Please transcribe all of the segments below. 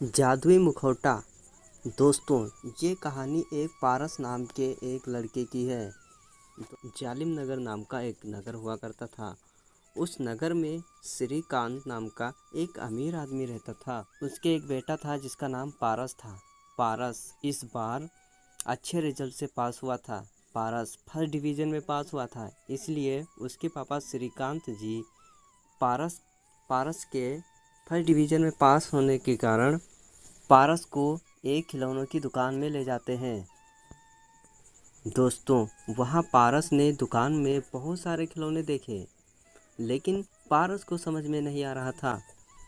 जादुई मुखौटा। दोस्तों, ये कहानी एक पारस नाम के एक लड़के की है। जालिम नगर नाम का एक नगर हुआ करता था। उस नगर में श्रीकांत नाम का एक अमीर आदमी रहता था। उसके एक बेटा था जिसका नाम पारस था। पारस इस बार अच्छे रिजल्ट से पास हुआ था। पारस फर्स्ट डिवीज़न में पास हुआ था, इसलिए उसके पापा श्रीकांत जी पारस पारस के फर्स्ट डिवीज़न में पास होने के कारण पारस को एक खिलौनों की दुकान में ले जाते हैं। दोस्तों, वहाँ पारस ने दुकान में बहुत सारे खिलौने देखे, लेकिन पारस को समझ में नहीं आ रहा था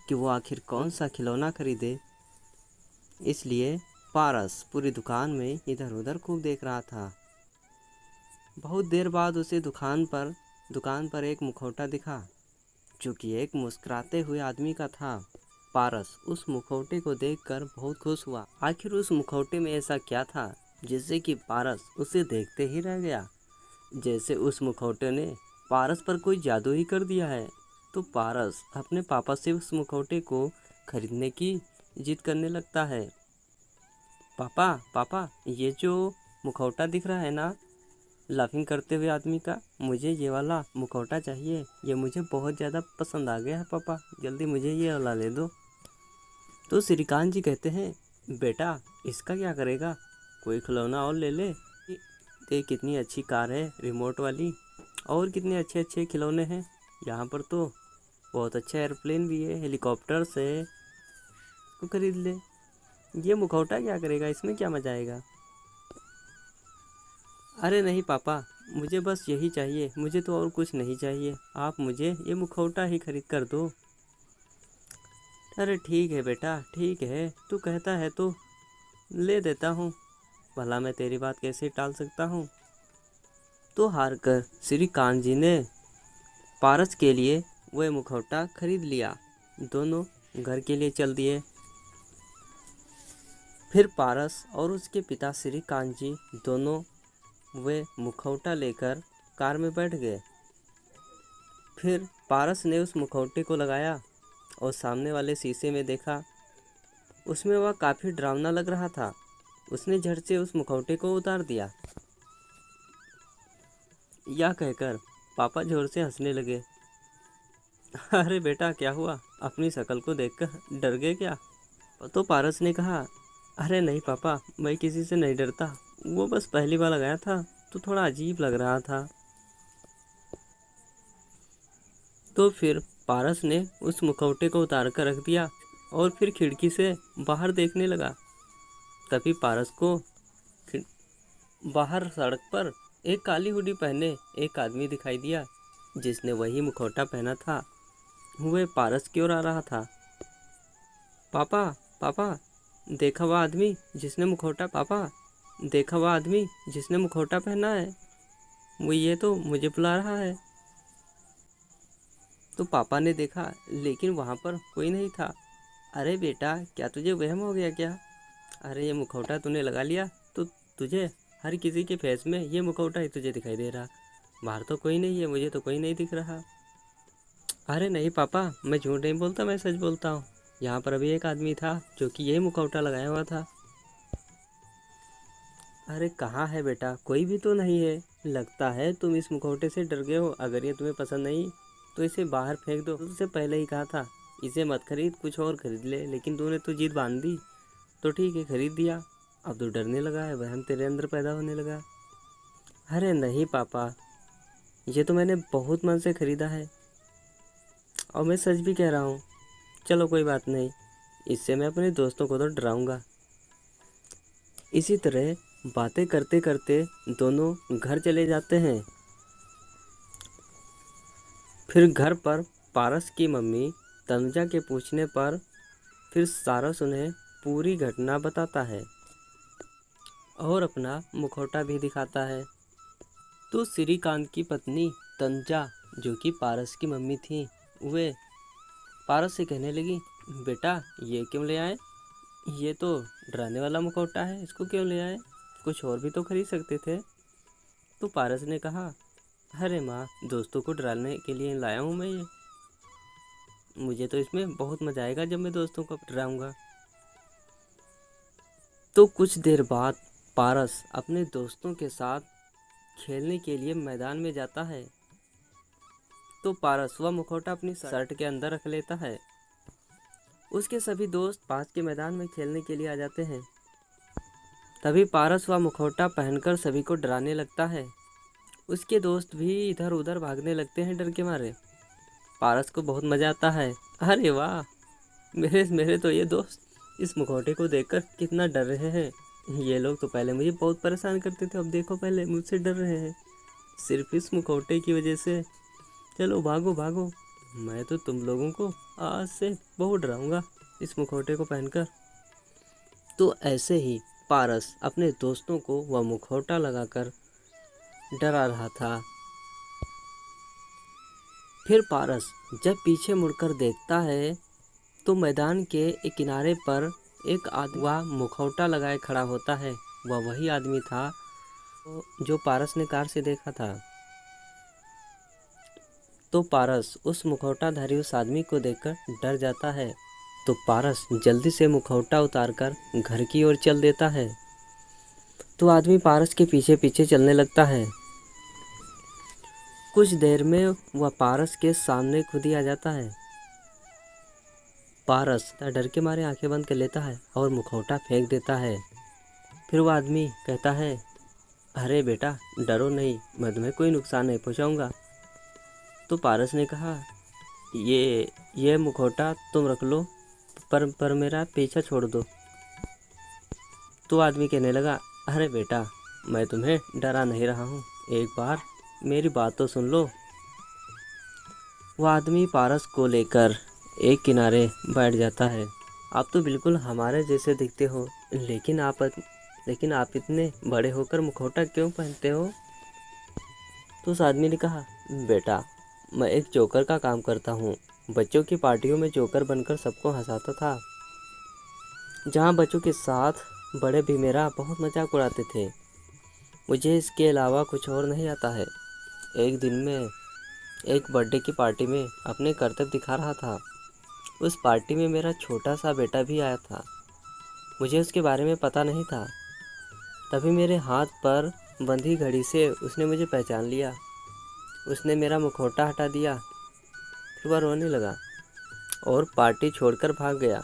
कि वो आखिर कौन सा खिलौना खरीदे। इसलिए पारस पूरी दुकान में इधर उधर खूब देख रहा था। बहुत देर बाद उसे दुकान पर एक मुखौटा दिखा, जो कि एक मुस्कुराते हुए आदमी का था। पारस उस मुखौटे को देखकर बहुत खुश हुआ। आखिर उस मुखौटे में ऐसा क्या था जिससे कि पारस उसे देखते ही रह गया। जैसे उस मुखौटे ने पारस पर कोई जादू ही कर दिया है। तो पारस अपने पापा से उस मुखौटे को खरीदने की जिद करने लगता है। पापा पापा, ये जो मुखौटा दिख रहा है ना, लाफिंग करते हुए आदमी का, मुझे ये वाला मुखौटा चाहिए। ये मुझे बहुत ज़्यादा पसंद आ गया है पापा, जल्दी मुझे ये वाला ले दो। तो श्रीकांत जी कहते हैं, बेटा इसका क्या करेगा, कोई खिलौना और ले ले। देख कितनी अच्छी कार है रिमोट वाली, और कितने अच्छे अच्छे खिलौने हैं यहाँ पर। तो बहुत अच्छा एयरप्लेन भी है, हेलीकॉप्टर्स है, इसको खरीद ले। ये मुखौटा क्या करेगा, इसमें क्या मजा आएगा। अरे नहीं पापा, मुझे बस यही चाहिए, मुझे तो और कुछ नहीं चाहिए। आप मुझे ये मुखौटा ही खरीद कर दो। अरे ठीक है बेटा, ठीक है, तू कहता है तो ले देता हूँ, भला मैं तेरी बात कैसे टाल सकता हूँ। तो हार कर श्रीकांत जी ने पारस के लिए वह मुखौटा खरीद लिया। दोनों घर के लिए चल दिए। फिर पारस और उसके पिता श्रीकांत जी दोनों वे मुखौटा लेकर कार में बैठ गए। फिर पारस ने उस मुखौटे को लगाया और सामने वाले शीशे में देखा। उसमें वह काफ़ी डरावना लग रहा था। उसने झट से उस मुखौटे को उतार दिया। यह कहकर पापा जोर से हंसने लगे। अरे बेटा, क्या हुआ, अपनी शक्ल को देखकर डर गए क्या। तो पारस ने कहा, अरे नहीं पापा, मैं किसी से नहीं डरता, वो बस पहली बार लगाया था तो थोड़ा अजीब लग रहा था। तो फिर पारस ने उस मुखौटे को उतार कर रख दिया और फिर खिड़की से बाहर देखने लगा। तभी पारस को बाहर सड़क पर एक काली हुडी पहने एक आदमी दिखाई दिया, जिसने वही मुखौटा पहना था। वह पारस की ओर आ रहा था। पापा पापा, देखा वह आदमी जिसने मुखौटा पापा देखा वह आदमी जिसने मुखौटा पहना है, वो ये तो मुझे बुला रहा है। तो पापा ने देखा, लेकिन वहाँ पर कोई नहीं था। अरे बेटा, क्या तुझे वहम हो गया क्या। अरे ये मुखौटा तूने लगा लिया तो तुझे हर किसी के फेस में ये मुखौटा ही तुझे दिखाई दे रहा। बाहर तो कोई नहीं है, मुझे तो कोई नहीं दिख रहा। अरे नहीं पापा, मैं झूठ नहीं बोलता, मैं सच बोलता हूँ। यहाँ पर अभी एक आदमी था जो कि यही मुखौटा लगाया हुआ था। अरे कहाँ है बेटा, कोई भी तो नहीं है। लगता है तुम इस मुखौटे से डर गए हो। अगर ये तुम्हें पसंद नहीं तो इसे बाहर फेंक दो। तुझसे पहले ही कहा था इसे मत खरीद, कुछ और खरीद ले, लेकिन तूने तो जिद बांध दी। तो ठीक है, खरीद दिया। अब तो डरने लगा है, वहम तेरे अंदर पैदा होने लगा। अरे नहीं पापा, ये तो मैंने बहुत मन से खरीदा है और मैं सच भी कह रहा हूँ। चलो कोई बात नहीं, इससे मैं अपने दोस्तों को तो डराऊंगा। इसी तरह बातें करते करते दोनों घर चले जाते हैं। फिर घर पर पारस की मम्मी तनुजा के पूछने पर फिर सारस उन्हें पूरी घटना बताता है और अपना मुखौटा भी दिखाता है। तो श्रीकांत की पत्नी तनुजा, जो कि पारस की मम्मी थी, वे पारस से कहने लगी, बेटा ये क्यों ले आए, ये तो डराने वाला मुखौटा है, इसको क्यों ले आए, कुछ और भी तो खरीद सकते थे। तो पारस ने कहा, अरे माँ, दोस्तों को डराने के लिए लाया हूँ मैं ये, मुझे तो इसमें बहुत मज़ा आएगा जब मैं दोस्तों को डराऊंगा। तो कुछ देर बाद पारस अपने दोस्तों के साथ खेलने के लिए मैदान में जाता है। तो पारस वह मुखौटा अपनी शर्ट के अंदर रख लेता है। उसके सभी दोस्त पास के मैदान में खेलने के लिए आ जाते हैं। तभी पारस वह मुखौटा पहनकर सभी को डराने लगता है। उसके दोस्त भी इधर उधर भागने लगते हैं डर के मारे। पारस को बहुत मज़ा आता है। अरे वाह, मेरे मेरे तो ये दोस्त इस मुखौटे को देखकर कितना डर रहे हैं। ये लोग तो पहले मुझे बहुत परेशान करते थे, अब देखो पहले मुझसे डर रहे हैं सिर्फ इस मुखौटे की वजह से। चलो भागो भागो, मैं तो तुम लोगों को आज से बहुत डराऊंगा इस मुखौटे को पहनकर। तो ऐसे ही पारस अपने दोस्तों को वह मुखौटा लगाकर डरा रहा था। फिर पारस जब पीछे मुड़कर देखता है तो मैदान के एक किनारे पर एक आदमी वह मुखौटा लगाए खड़ा होता है। वह वही आदमी था जो पारस ने कार से देखा था। तो पारस उस मुखौटाधारी उस आदमी को देखकर डर जाता है। तो पारस जल्दी से मुखौटा उतारकर घर की ओर चल देता है। तो आदमी पारस के पीछे पीछे चलने लगता है। कुछ देर में वह पारस के सामने खुद ही आ जाता है। पारस डर के मारे आंखें बंद कर लेता है और मुखौटा फेंक देता है। फिर वह आदमी कहता है, अरे बेटा डरो नहीं, मैं तुम्हें कोई नुकसान नहीं पहुंचाऊंगा। तो पारस ने कहा, ये मुखौटा तुम रख लो, पर मेरा पीछा छोड़ दो। तो आदमी कहने लगा, अरे बेटा मैं तुम्हें डरा नहीं रहा हूँ, एक बार मेरी बात तो सुन लो। वह आदमी पारस को लेकर एक किनारे बैठ जाता है। आप तो बिल्कुल हमारे जैसे दिखते हो, लेकिन आप इतने बड़े होकर मुखौटा क्यों पहनते हो? तो उस आदमी ने कहा, बेटा मैं एक जोकर का काम करता हूँ। बच्चों की पार्टियों में जोकर बनकर सबको हंसाता था। जहाँ बच्चों के साथ बड़े भी मेरा बहुत मजाक उड़ाते थे। मुझे इसके अलावा कुछ और नहीं आता है। एक दिन मैं एक बर्थडे की पार्टी में अपने करतब दिखा रहा था। उस पार्टी में मेरा छोटा सा बेटा भी आया था। मुझे उसके बारे में पता नहीं था। तभी मेरे हाथ पर बंधी घड़ी से उसने मुझे पहचान लिया। उसने मेरा मुखौटा हटा दिया। फिर वह रोने लगा और पार्टी छोड़कर भाग गया।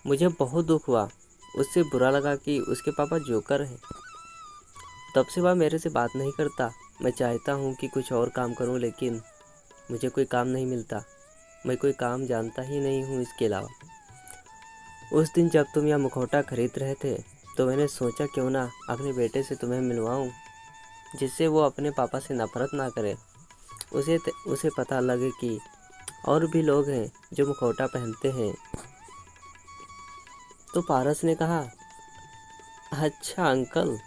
मुझे बहुत दुख हुआ। उससे बुरा लगा कि उसके पापा जोकर हैं। तब से वह मेरे से बात नहीं करता। मैं चाहता हूँ कि कुछ और काम करूँ, लेकिन मुझे कोई काम नहीं मिलता। मैं कोई काम जानता ही नहीं हूँ इसके अलावा। उस दिन जब तुम यह मुखौटा खरीद रहे थे तो मैंने सोचा क्यों ना अपने बेटे से तुम्हें मिलवाऊँ, जिससे वो अपने पापा से नफरत ना करे। उसे पता लगे कि और भी लोग हैं जो मुखौटा पहनते हैं। तो पारस ने कहा, अच्छा अंकल,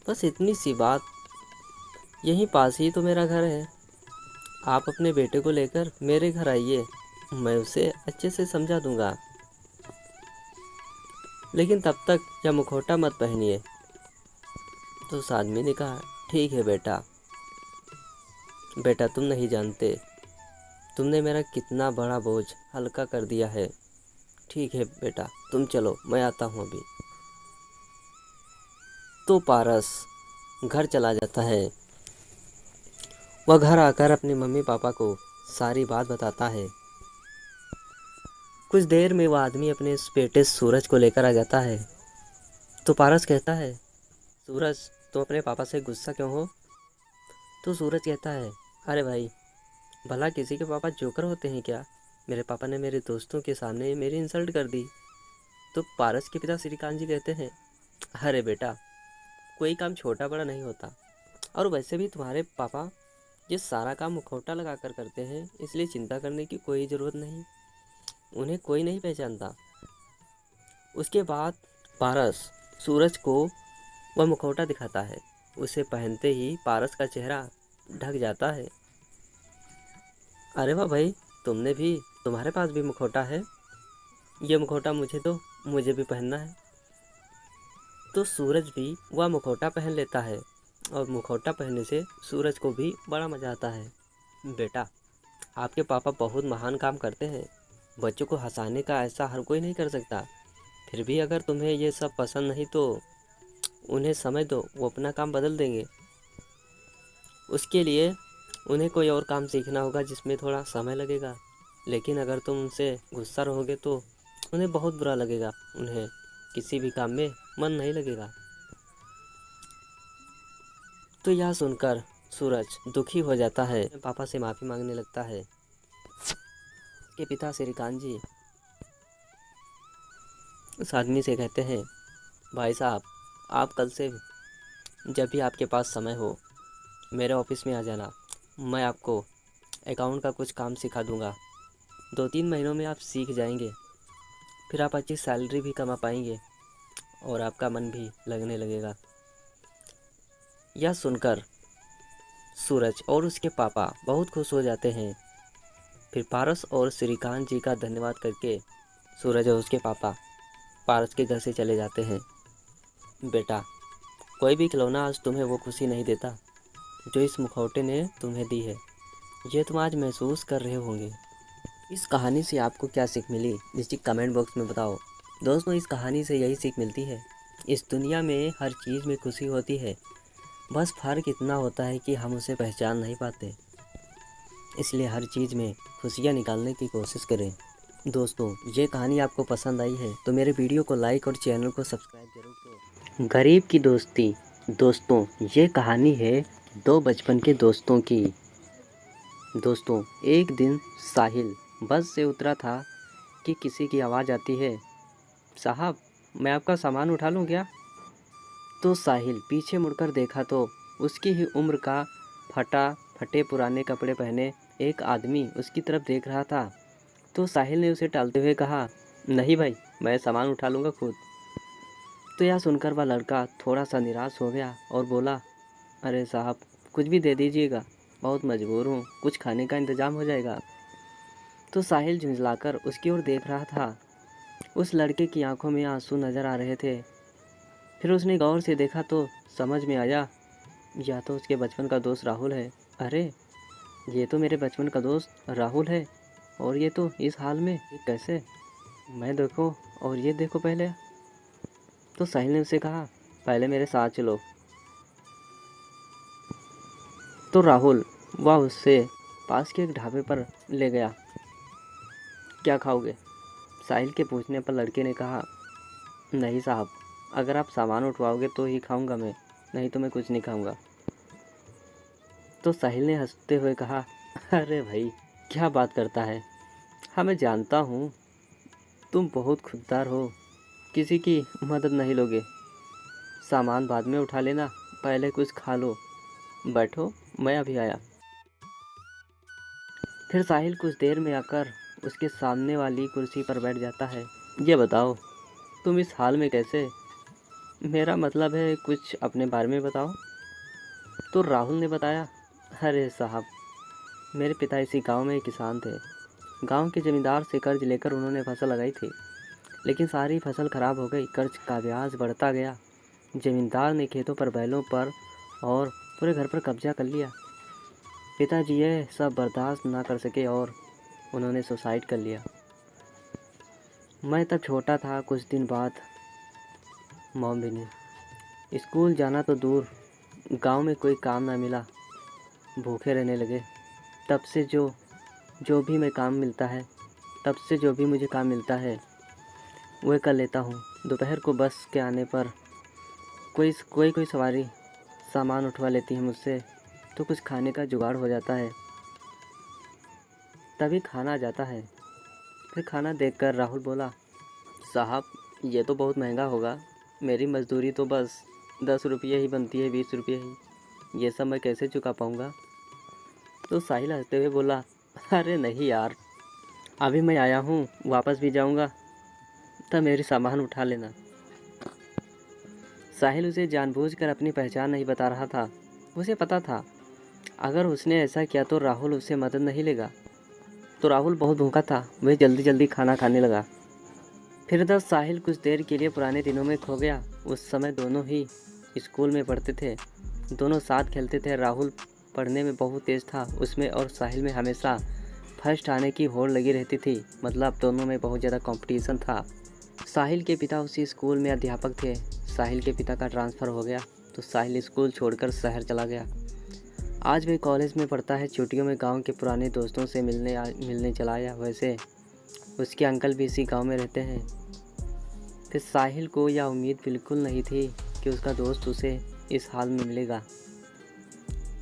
बस इतनी सी बात। यहीं पास ही तो मेरा घर है। आप अपने बेटे को लेकर मेरे घर आइए, मैं उसे अच्छे से समझा दूंगा। लेकिन तब तक यह मुखौटा मत पहनिए। तो उस आदमी ने कहा, ठीक है बेटा तुम नहीं जानते तुमने मेरा कितना बड़ा बोझ हल्का कर दिया है। ठीक है बेटा, तुम चलो, मैं आता हूँ अभी। तो पारस घर चला जाता है। वह घर आकर अपने मम्मी पापा को सारी बात बताता है। कुछ देर में वह आदमी अपने इस बेटे सूरज को लेकर आ जाता है। तो पारस कहता है, सूरज तुम अपने पापा से गुस्सा क्यों हो? तो सूरज कहता है, अरे भाई, भला किसी के पापा जोकर होते हैं क्या? मेरे पापा ने मेरे दोस्तों के सामने मेरी इंसल्ट कर दी। तो पारस के पिता श्रीकांत जी कहते हैं, अरे बेटा, कोई काम छोटा बड़ा नहीं होता, और वैसे भी तुम्हारे पापा ये सारा काम मुखौटा लगा कर करते हैं, इसलिए चिंता करने की कोई ज़रूरत नहीं। उन्हें कोई नहीं पहचानता। उसके बाद पारस सूरज को वह मुखौटा दिखाता है। उसे पहनते ही पारस का चेहरा ढक जाता है। अरे वाह भाई, तुम्हारे पास भी मुखौटा है? ये मुखौटा मुझे दो, मुझे भी पहनना है। तो सूरज भी वह मुखौटा पहन लेता है, और मुखौटा पहनने से सूरज को भी बड़ा मज़ा आता है। बेटा, आपके पापा बहुत महान काम करते हैं। बच्चों को हंसाने का ऐसा हर कोई नहीं कर सकता। फिर भी अगर तुम्हें ये सब पसंद नहीं तो उन्हें समय दो, वो अपना काम बदल देंगे। उसके लिए उन्हें कोई और काम सीखना होगा जिसमें थोड़ा समय लगेगा। लेकिन अगर तुम उनसे गुस्सा रहोगे तो उन्हें बहुत बुरा लगेगा, उन्हें किसी भी काम में मन नहीं लगेगा। तो यह सुनकर सूरज दुखी हो जाता है, पापा से माफ़ी मांगने लगता है। उसके पिता श्रीकांत जी उस आदमी से कहते हैं, भाई साहब, आप कल से जब भी आपके पास समय हो मेरे ऑफिस में आ जाना। मैं आपको अकाउंट का कुछ काम सिखा दूंगा। 2-3 महीनों में आप सीख जाएंगे, फिर आप अच्छी सैलरी भी कमा पाएंगे और आपका मन भी लगने लगेगा। यह सुनकर सूरज और उसके पापा बहुत खुश हो जाते हैं। फिर पारस और श्रीकांत जी का धन्यवाद करके सूरज और उसके पापा पारस के घर से चले जाते हैं। बेटा, कोई भी खिलौना आज तुम्हें वो खुशी नहीं देता जो इस मुखौटे ने तुम्हें दी है। ये तुम आज महसूस कर रहे होंगे। इस कहानी से आपको क्या सीख मिली, नीचे कमेंट बॉक्स में बताओ। दोस्तों, इस कहानी से यही सीख मिलती है, इस दुनिया में हर चीज़ में खुशी होती है, बस फ़र्क इतना होता है कि हम उसे पहचान नहीं पाते। इसलिए हर चीज़ में खुशियाँ निकालने की कोशिश करें। दोस्तों, ये कहानी आपको पसंद आई है तो मेरे वीडियो को लाइक और चैनल को सब्सक्राइब जरूर करें। गरीब की दोस्ती। दोस्तों, ये कहानी है दो बचपन के दोस्तों की। दोस्तों, एक दिन साहिल बस से उतरा था कि किसी की आवाज़ आती है, साहब, मैं आपका सामान उठा लूँ क्या? तो साहिल पीछे मुड़कर देखा तो उसकी ही उम्र का फटे पुराने कपड़े पहने एक आदमी उसकी तरफ देख रहा था। तो साहिल ने उसे टालते हुए कहा, नहीं भाई, मैं सामान उठा लूँगा खुद। तो यह सुनकर वह लड़का थोड़ा सा निराश हो गया और बोला, अरे साहब, कुछ भी दे दीजिएगा, बहुत मजबूर हूँ, कुछ खाने का इंतज़ाम हो जाएगा। तो साहिल झुंझलाकर उसकी ओर देख रहा था। उस लड़के की आंखों में आंसू नज़र आ रहे थे। फिर उसने गौर से देखा तो समझ में आया, यह तो उसके बचपन का दोस्त राहुल है। अरे, ये तो मेरे बचपन का दोस्त राहुल है, और ये तो इस हाल में, ये कैसे? मैं देखो और ये देखो पहले। तो साहिल ने उसे कहा, पहले मेरे साथ चलो। तो राहुल वह उससे पास के एक ढाबे पर ले गया। क्या खाओगे? साहिल के पूछने पर लड़के ने कहा, नहीं साहब, अगर आप सामान उठवाओगे तो ही खाऊंगा मैं, नहीं तो मैं कुछ नहीं खाऊंगा। तो साहिल ने हंसते हुए कहा, अरे भाई, क्या बात करता है? हाँ, मैं जानता हूँ तुम बहुत खुददार हो, किसी की मदद नहीं लोगे। सामान बाद में उठा लेना, पहले कुछ खा लो। बैठो, मैं अभी आया। फिर साहिल कुछ देर में आकर उसके सामने वाली कुर्सी पर बैठ जाता है। ये बताओ, तुम इस हाल में कैसे? मेरा मतलब है, कुछ अपने बारे में बताओ। तो राहुल ने बताया, अरे साहब, मेरे पिता इसी गांव में किसान थे। गांव के ज़मींदार से कर्ज लेकर उन्होंने फसल लगाई थी, लेकिन सारी फसल खराब हो गई। कर्ज का ब्याज बढ़ता गया। ज़मींदार ने खेतों पर, बैलों पर और पूरे घर पर कब्जा कर लिया। पिताजी यह सब बर्दाश्त ना कर सके और उन्होंने सुसाइड कर लिया। मैं तब छोटा था। कुछ दिन बाद मॉम भी नहीं। स्कूल जाना तो दूर, गांव में कोई काम ना मिला, भूखे रहने लगे। तब से जो भी मुझे काम मिलता है वह कर लेता हूँ। दोपहर को बस के आने पर कोई सवारी सामान उठवा लेती है मुझसे, तो कुछ खाने का जुगाड़ हो जाता है। तभी खाना आ जाता है। फिर खाना देखकर राहुल बोला, साहब, ये तो बहुत महंगा होगा। मेरी मज़दूरी तो बस 10 रुपये ही बनती है, 20 रुपये ही। ये सब मैं कैसे चुका पाऊँगा? तो साहिल हंसते हुए बोला, अरे नहीं यार, अभी मैं आया हूँ, वापस भी जाऊँगा, तब मेरी सामान उठा लेना। साहिल उसे जानबूझकर अपनी पहचान नहीं बता रहा था। उसे पता था, अगर उसने ऐसा किया तो राहुल उससे मदद नहीं लेगा। तो राहुल बहुत भूखा था, वह जल्दी जल्दी खाना खाने लगा। फिर इधर साहिल कुछ देर के लिए पुराने दिनों में खो गया। उस समय दोनों ही स्कूल में पढ़ते थे, दोनों साथ खेलते थे। राहुल पढ़ने में बहुत तेज़ था, उसमें और साहिल में हमेशा फर्स्ट आने की होड़ लगी रहती थी। मतलब दोनों में बहुत ज़्यादा कंपटीशन था। साहिल के पिता उसी स्कूल में अध्यापक थे। साहिल के पिता का ट्रांसफ़र हो गया तो साहिल स्कूल छोड़कर शहर चला गया। आज वे कॉलेज में पढ़ता है। छुट्टियों में गांव के पुराने दोस्तों से मिलने चला आया। वैसे उसके अंकल भी इसी गांव में रहते हैं। फिर साहिल को यह उम्मीद बिल्कुल नहीं थी कि उसका दोस्त उसे इस हाल में मिलेगा।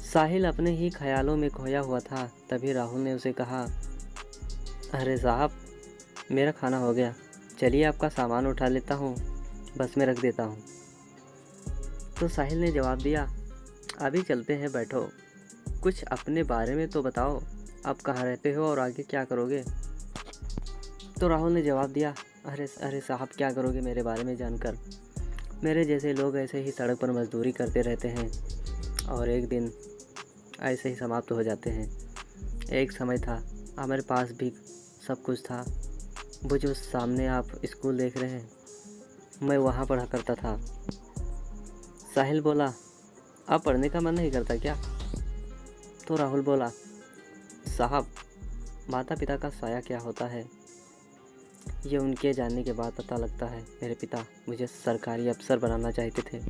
साहिल अपने ही ख्यालों में खोया हुआ था। तभी राहुल ने उसे कहा, अरे साहब, मेरा खाना हो गया, चलिए आपका सामान उठा लेता हूँ, बस में रख देता हूँ। तो साहिल ने जवाब दिया, अभी चलते हैं, बैठो, कुछ अपने बारे में तो बताओ, आप कहाँ रहते हो और आगे क्या करोगे। तो राहुल ने जवाब दिया, अरे साहब, क्या करोगे मेरे बारे में जानकर। मेरे जैसे लोग ऐसे ही सड़क पर मजदूरी करते रहते हैं और एक दिन ऐसे ही समाप्त हो जाते हैं। एक समय था, हमारे पास भी सब कुछ था। वो जो सामने आप स्कूल देख रहे हैं, मैं वहाँ पढ़ा करता था। साहिल बोला, अब पढ़ने का मन नहीं करता क्या? तो राहुल बोला, साहब, माता पिता का साया क्या होता है, ये उनके जानने के बाद पता लगता है। मेरे पिता मुझे सरकारी अफसर बनाना चाहते थे।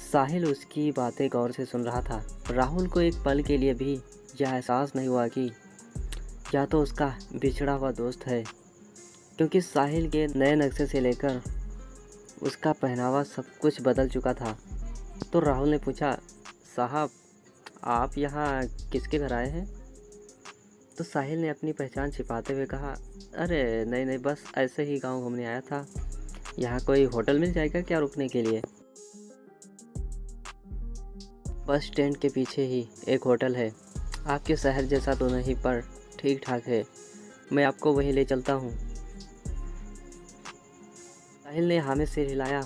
साहिल उसकी बातें गौर से सुन रहा था। राहुल को एक पल के लिए भी यह एहसास नहीं हुआ कि या तो उसका बिछड़ा हुआ दोस्त है, क्योंकि साहिल के नए नक्शे से लेकर उसका पहनावा सब कुछ बदल चुका था। तो राहुल ने पूछा, साहब, आप यहाँ किसके घर आए हैं? तो साहिल ने अपनी पहचान छिपाते हुए कहा, अरे नहीं, बस ऐसे ही गांव घूमने आया था। यहाँ कोई होटल मिल जाएगा क्या रुकने के लिए? बस स्टैंड के पीछे ही एक होटल है। आपके शहर जैसा तो नहीं, पर ठीक ठाक है, मैं आपको वहीं ले चलता हूँ। साहिल ने हाँ में सिर हिलाया।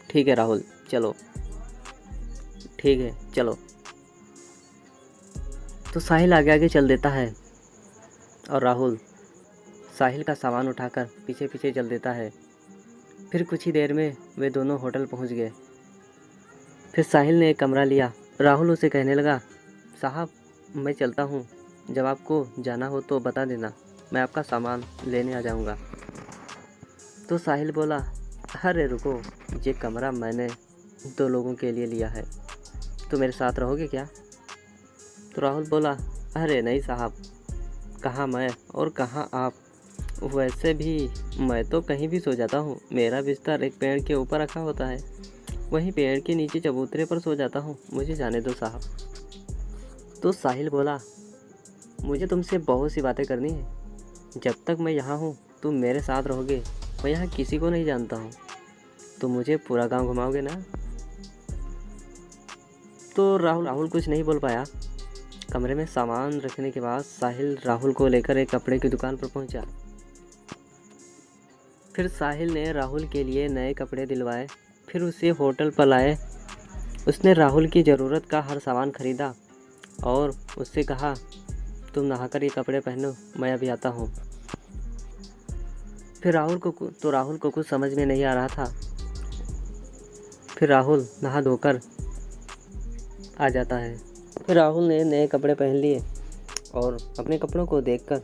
ठीक है राहुल, चलो। ठीक है, चलो। तो साहिल आगे आगे चल देता है और राहुल साहिल का सामान उठाकर पीछे पीछे चल देता है। फिर कुछ ही देर में वे दोनों होटल पहुंच गए। फिर साहिल ने एक कमरा लिया। राहुल उसे कहने लगा, साहब, मैं चलता हूँ, जब आपको जाना हो तो बता देना, मैं आपका सामान लेने आ जाऊँगा। तो साहिल बोला, अरे रुको, ये कमरा मैंने 2 लोगों के लिए लिया है, तो मेरे साथ रहोगे क्या? तो राहुल बोला, अरे नहीं साहब, कहाँ मैं और कहाँ आप, वैसे भी मैं तो कहीं भी सो जाता हूँ। मेरा बिस्तर एक पेड़ के ऊपर रखा होता है, वहीं पेड़ के नीचे चबूतरे पर सो जाता हूँ, मुझे जाने दो साहब। तो साहिल बोला, मुझे तुमसे बहुत सी बातें करनी है, जब तक मैं यहाँ हूँ तुम मेरे साथ रहोगे। मैं यहाँ किसी को नहीं जानता हूँ, तो मुझे पूरा गांव घुमाओगे ना? तो राहुल कुछ नहीं बोल पाया। कमरे में सामान रखने के बाद साहिल राहुल को लेकर एक कपड़े की दुकान पर पहुंचा। फिर साहिल ने राहुल के लिए नए कपड़े दिलवाए, फिर उसे होटल पर लाए। उसने राहुल की ज़रूरत का हर सामान खरीदा और उससे कहा, तुम नहाकर ये कपड़े पहनो, मैं अभी आता हूँ। फिर राहुल को कुछ समझ में नहीं आ रहा था। फिर राहुल नहा धोकर आ जाता है। फिर राहुल ने नए कपड़े पहन लिए और अपने कपड़ों को देखकर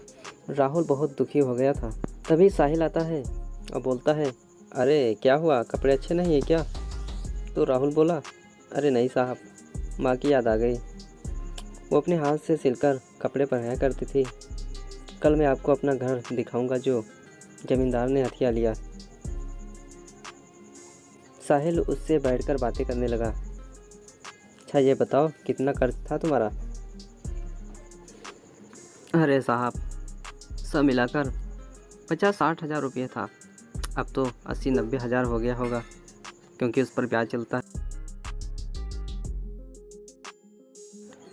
राहुल बहुत दुखी हो गया था। तभी साहिल आता है और बोलता है, अरे क्या हुआ, कपड़े अच्छे नहीं है क्या? तो राहुल बोला, अरे नहीं साहब, माँ की याद आ गई। वो अपने हाथ से सिलकर कपड़े पहनाया करती थी। कल मैं आपको अपना घर दिखाऊंगा जो जमींदार ने हथिया लिया। साहिल उससे बैठकर बातें करने लगा। अच्छा ये बताओ, कितना कर्ज था तुम्हारा? अरे साहब, सब मिलाकर 50-60 हज़ार रुपये था। अब तो 80-90 हज़ार हो गया होगा, क्योंकि उस पर ब्याज चलता है।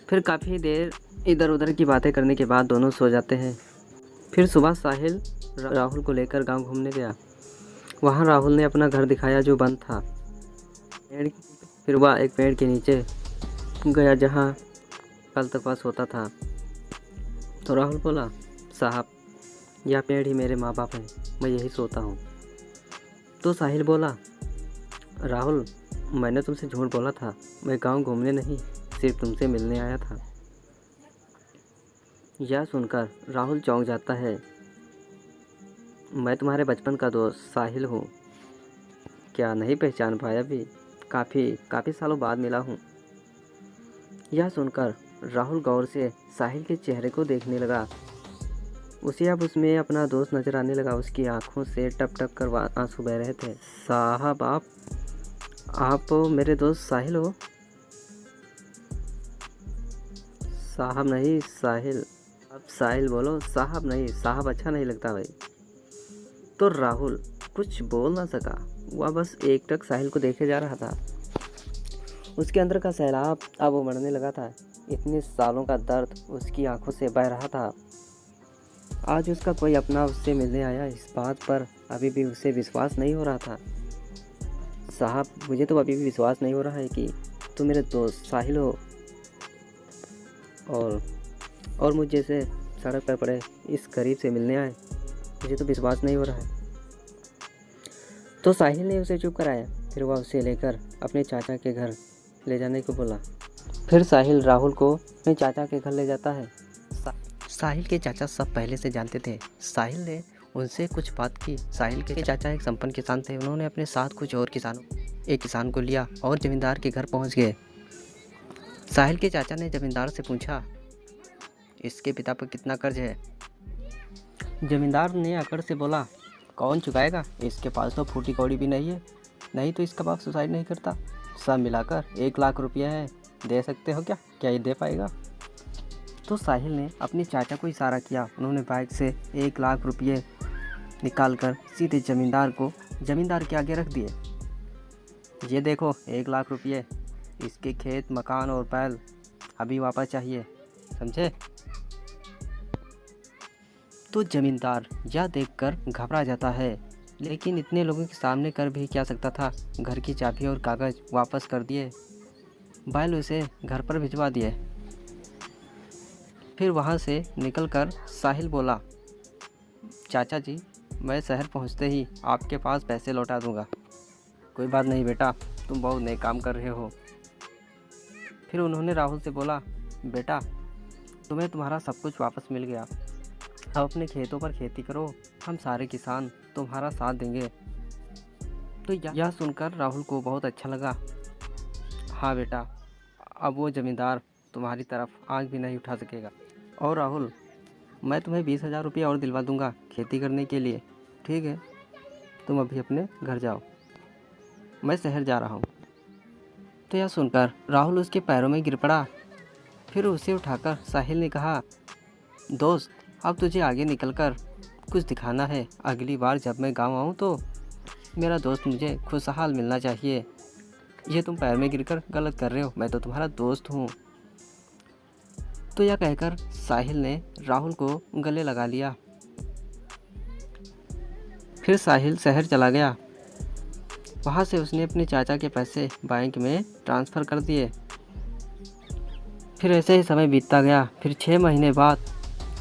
फिर काफ़ी देर इधर उधर की बातें करने के बाद दोनों सो जाते हैं। फिर सुबह साहिल राहुल को लेकर गांव घूमने गया। वहाँ राहुल ने अपना घर दिखाया जो बंद था। फिर वह एक पेड़ के नीचे गया जहाँ कल तक वह सोता था। तो राहुल बोला, साहब, यह पेड़ ही मेरे माँ बाप हैं, मैं यही सोता हूँ। तो साहिल बोला, राहुल, मैंने तुमसे झूठ बोला था, मैं गांव घूमने नहीं, सिर्फ तुमसे मिलने आया था। यह सुनकर राहुल चौंक जाता है। मैं तुम्हारे बचपन का दोस्त साहिल हूँ। क्या नहीं पहचान पाया भी? काफ़ी सालों बाद मिला हूँ। यह सुनकर राहुल गौर से साहिल के चेहरे को देखने लगा। उसे अब उसमें अपना दोस्त नजर आने लगा। उसकी आंखों से टप टप कर आंसू बह रहे थे। साहब, आप मेरे दोस्त साहिल हो? साहब नहीं, साहिल। अब साहिल बोलो, साहब नहीं। साहब अच्छा नहीं लगता भाई। तो राहुल कुछ बोल ना सका। वह बस एकटक साहिल को देखे जा रहा था। उसके अंदर का सैलाब अब उमड़ने लगा था। इतने सालों का दर्द उसकी आंखों से बह रहा था। आज उसका कोई अपना उससे मिलने आया, इस बात पर अभी भी उसे विश्वास नहीं हो रहा था। साहब, मुझे तो अभी भी विश्वास नहीं हो रहा है कि तुम मेरे दोस्त साहिल हो और मुझ जैसे सड़क पर पड़े इस गरीब से मिलने आए। मुझे तो विश्वास नहीं हो रहा है। तो साहिल ने उसे चुप कराया। फिर वह उसे लेकर अपने चाचा के घर ले जाने को बोला। फिर साहिल राहुल को अपने चाचा के घर ले जाता है। साहिल के चाचा सब पहले से जानते थे। साहिल ने उनसे कुछ बात की। साहिल के चाचा एक संपन्न किसान थे। उन्होंने अपने साथ कुछ और एक किसान को लिया और जमींदार के घर पहुंच गए। साहिल के चाचा ने जमींदार से पूछा, इसके पिता पर कितना कर्ज है? जमींदार ने अकड़ से बोला, कौन चुकाएगा? इसके पास तो फूटी कौड़ी भी नहीं है। नहीं तो इसका बाप सुसाइड नहीं करता। सब मिलाकर 1 लाख रुपया है। दे सकते हो क्या? क्या ये दे पाएगा? तो साहिल ने अपने चाचा को इशारा किया। उन्होंने बाइक से 1 लाख रुपये निकालकर सीधे जमींदार के आगे रख दिए। ये देखो 1 लाख रुपये, इसके खेत, मकान और बैल अभी वापस चाहिए, समझे? तो जमींदार यह देखकर घबरा जाता है, लेकिन इतने लोगों के सामने कर भी क्या सकता था। घर की चाबी और कागज़ वापस कर दिए। बैल उसे घर पर भिजवा दिए। फिर वहाँ से निकलकर साहिल बोला, चाचा जी, मैं शहर पहुँचते ही आपके पास पैसे लौटा दूँगा। कोई बात नहीं बेटा, तुम बहुत नए काम कर रहे हो। फिर उन्होंने राहुल से बोला, बेटा, तुम्हें तुम्हारा सब कुछ वापस मिल गया। अब अपने खेतों पर खेती करो, हम सारे किसान तुम्हारा साथ देंगे। तो यह सुनकर राहुल को बहुत अच्छा लगा। हाँ बेटा, अब वो जमींदार तुम्हारी तरफ आंख भी नहीं उठा सकेगा। और राहुल, मैं तुम्हें 20,000 रुपये और दिलवा दूंगा खेती करने के लिए, ठीक है? तुम अभी अपने घर जाओ, मैं शहर जा रहा हूँ। तो यह सुनकर राहुल उसके पैरों में गिर पड़ा। फिर उसे उठाकर साहिल ने कहा, दोस्त, अब तुझे आगे निकलकर कुछ दिखाना है। अगली बार जब मैं गांव आऊँ तो मेरा दोस्त मुझे खुशहाल मिलना चाहिए। ये तुम पैर में गिरकर गलत कर रहे हो, मैं तो तुम्हारा दोस्त हूँ। तो यह कहकर साहिल ने राहुल को गले लगा लिया। फिर साहिल शहर चला गया। वहाँ से उसने अपने चाचा के पैसे बैंक में ट्रांसफ़र कर दिए। फिर ऐसे ही समय बीतता गया। फिर 6 महीने बाद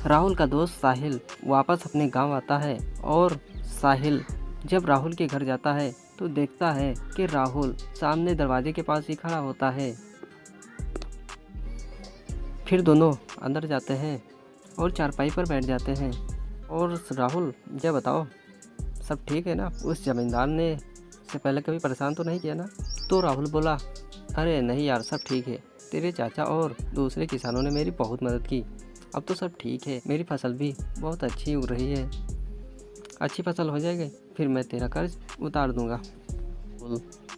राहुल का दोस्त साहिल वापस अपने गांव आता है। और साहिल जब राहुल के घर जाता है तो देखता है कि राहुल सामने दरवाजे के पास ही खड़ा होता है। फिर दोनों अंदर जाते हैं और चारपाई पर बैठ जाते हैं। और राहुल, ये बताओ, सब ठीक है ना? उस जमींदार ने से पहले कभी परेशान तो नहीं किया ना? तो राहुल बोला, अरे नहीं यार, सब ठीक है। तेरे चाचा और दूसरे किसानों ने मेरी बहुत मदद की। अब तो सब ठीक है। मेरी फसल भी बहुत अच्छी उग रही है। अच्छी फसल हो जाएगी, फिर मैं तेरा कर्ज उतार दूंगा।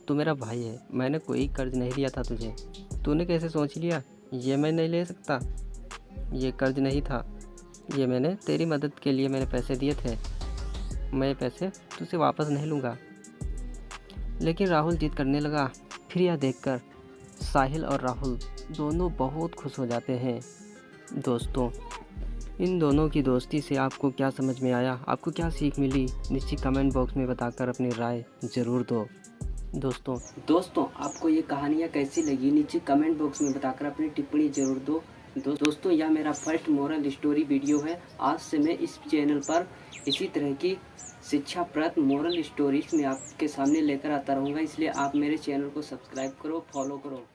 तू मेरा भाई है, मैंने कोई कर्ज नहीं दिया था तुझे। तूने कैसे सोच लिया ये मैं नहीं ले सकता? ये कर्ज नहीं था, ये मैंने तेरी मदद के लिए मैंने पैसे दिए थे। मैं पैसे तुझसे वापस नहीं लूँगा। लेकिन राहुल जिद करने लगा। फिर यह देखकर साहिल और राहुल दोनों बहुत खुश हो जाते हैं। दोस्तों, इन दोनों की दोस्ती से आपको क्या समझ में आया? आपको क्या सीख मिली? नीचे कमेंट बॉक्स में बताकर अपनी राय ज़रूर दो। दोस्तों, आपको ये कहानियाँ कैसी लगी? नीचे कमेंट बॉक्स में बताकर अपनी टिप्पणी ज़रूर दो। दोस्तों, यह मेरा फर्स्ट मोरल स्टोरी वीडियो है। आज से मैं इस चैनल पर इसी तरह की शिक्षाप्रद मोरल स्टोरीज में आपके सामने लेकर आता रहूँगा। इसलिए आप मेरे चैनल को सब्सक्राइब करो, फॉलो करो।